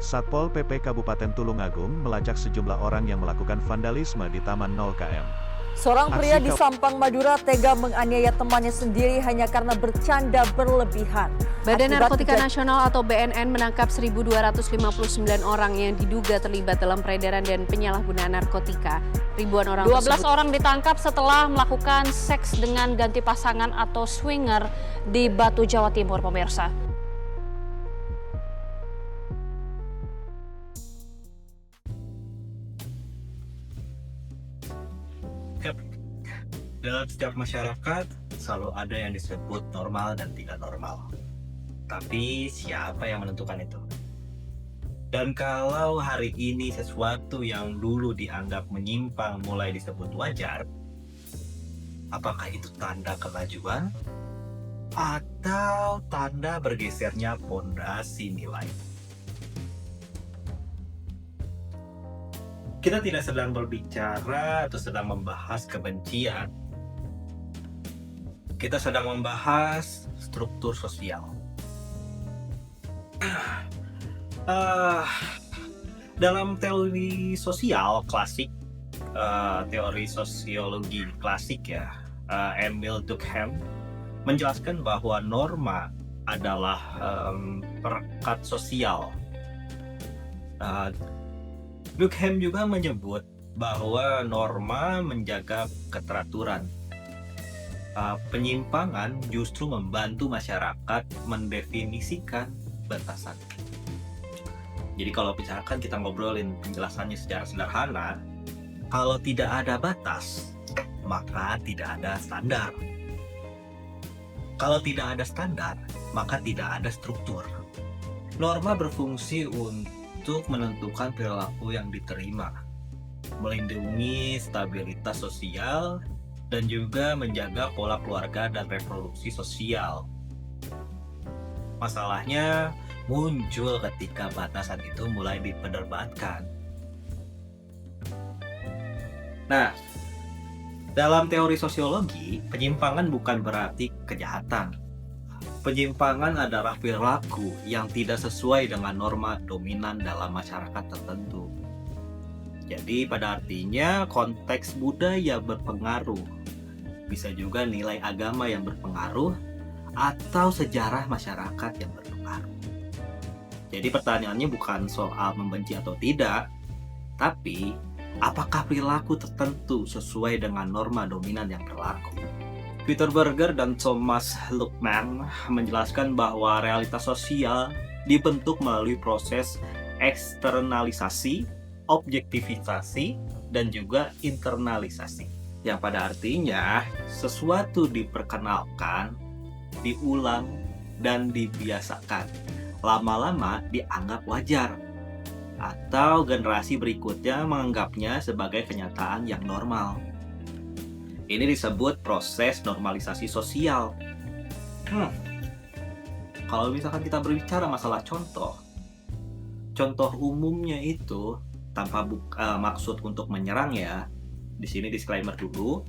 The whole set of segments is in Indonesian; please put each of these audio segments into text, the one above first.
Satpol PP Kabupaten Tulungagung melacak sejumlah orang yang melakukan vandalisme di Taman 0KM. Seorang pria Aksi di Sampang, Madura tega menganiaya temannya sendiri hanya karena bercanda berlebihan. Badan Akibat Narkotika Nasional atau BNN menangkap 1.259 orang yang diduga terlibat dalam peredaran dan penyalahgunaan narkotika. Ribuan orang 12 orang ditangkap setelah melakukan seks dengan ganti pasangan atau swinger di Batu, Jawa Timur, pemirsa. Dalam setiap masyarakat selalu ada yang disebut normal dan tidak normal. Tapi siapa yang menentukan itu? Dan kalau hari ini sesuatu yang dulu dianggap menyimpang mulai disebut wajar, apakah itu tanda kemajuan atau tanda bergesernya pondasi nilai? Kita tidak sedang berbicara atau sedang membahas kebencian. Kita sedang membahas struktur sosial. Dalam teori sosial klasik, teori sosiologi klasik ya, Emil Durkheim menjelaskan bahwa norma adalah perekat sosial. Durkheim juga menyebut bahwa norma menjaga keteraturan. Penyimpangan justru membantu masyarakat mendefinisikan batasan. Jadi kalau misalkan kita ngobrolin penjelasannya secara sederhana, kalau tidak ada batas, maka tidak ada standar. Kalau tidak ada standar, maka tidak ada struktur. Norma berfungsi untuk menentukan perilaku yang diterima, melindungi stabilitas sosial, dan juga menjaga pola keluarga dan reproduksi sosial. Masalahnya muncul ketika batasan itu mulai diperdebatkan. Nah, dalam teori sosiologi, penyimpangan bukan berarti kejahatan. Penyimpangan adalah perilaku yang tidak sesuai dengan norma dominan dalam masyarakat tertentu. Jadi pada artinya konteks budaya berpengaruh, bisa juga nilai agama yang berpengaruh, atau sejarah masyarakat yang berpengaruh. Jadi pertanyaannya bukan soal membenci atau tidak, tapi apakah perilaku tertentu sesuai dengan norma dominan yang berlaku. Peter Berger dan Thomas Luckmann menjelaskan bahwa realitas sosial dibentuk melalui proses eksternalisasi, objektivisasi, dan juga internalisasi. Yang pada artinya sesuatu diperkenalkan, diulang, dan dibiasakan. Lama-lama dianggap wajar, atau generasi berikutnya menganggapnya sebagai kenyataan yang normal. Ini disebut proses normalisasi sosial. Kalau misalkan kita berbicara masalah contoh umumnya itu tanpa maksud untuk menyerang ya. Di sini disclaimer dulu.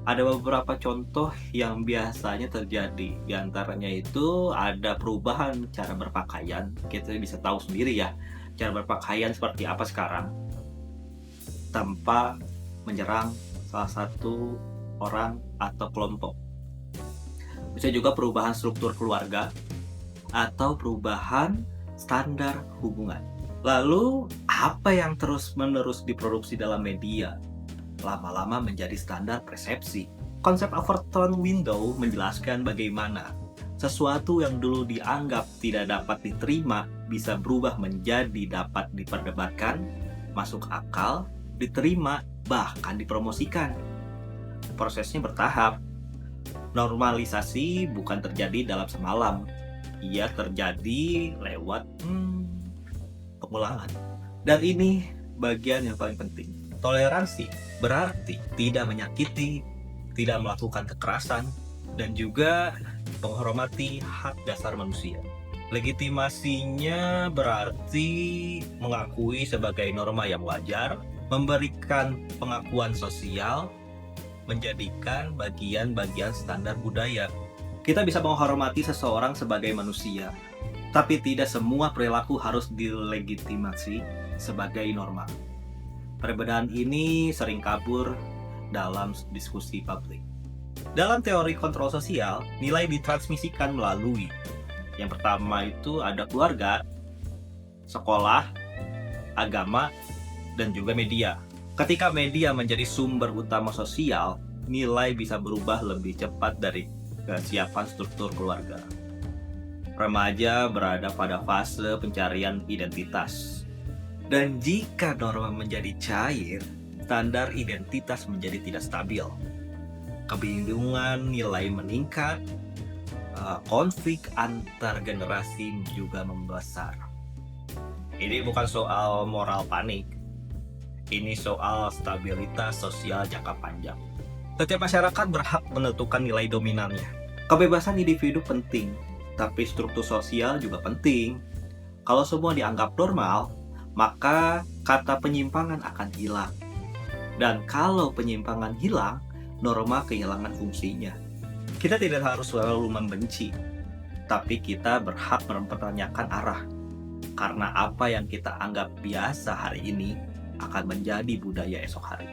Ada beberapa contoh yang biasanya terjadi. Di antaranya itu ada perubahan cara berpakaian. Kita bisa tahu sendiri ya, cara berpakaian seperti apa sekarang. Tanpa menyerang salah satu orang atau kelompok. Bisa juga perubahan struktur keluarga atau perubahan standar hubungan. Lalu, apa yang terus-menerus diproduksi dalam media? Lama-lama menjadi standar persepsi. Konsep Overton window menjelaskan bagaimana sesuatu yang dulu dianggap tidak dapat diterima bisa berubah menjadi dapat diperdebatkan, masuk akal, diterima, bahkan dipromosikan. Prosesnya bertahap. Normalisasi bukan terjadi dalam semalam. Ia terjadi lewat pengulangan. Dan ini bagian yang paling penting. Toleransi berarti tidak menyakiti, tidak melakukan kekerasan, dan juga menghormati hak dasar manusia. Legitimasinya berarti mengakui sebagai norma yang wajar, memberikan pengakuan sosial, menjadikan bagian-bagian standar budaya. Kita bisa menghormati seseorang sebagai manusia, Tapi tidak semua perilaku harus dilegitimasi sebagai norma. Perbedaan ini sering kabur dalam diskusi publik. Dalam teori kontrol sosial, nilai ditransmisikan melalui yang pertama itu ada keluarga, sekolah, agama, dan juga media. Ketika media menjadi sumber utama sosial, nilai bisa berubah lebih cepat dari kesiapan struktur keluarga. Remaja berada pada fase pencarian identitas. Dan jika norma menjadi cair, standar identitas menjadi tidak stabil. Kebingungan nilai meningkat, konflik antar generasi juga membesar. Ini bukan soal moral panik, ini soal stabilitas sosial jangka panjang. Setiap masyarakat berhak menentukan nilai dominannya. Kebebasan individu penting, tapi struktur sosial juga penting. Kalau semua dianggap normal, maka kata penyimpangan akan hilang. Dan kalau penyimpangan hilang, norma kehilangan fungsinya. Kita tidak harus selalu membenci, tapi kita berhak mempertanyakan arah. Karena apa yang kita anggap biasa hari ini akan menjadi budaya esok hari.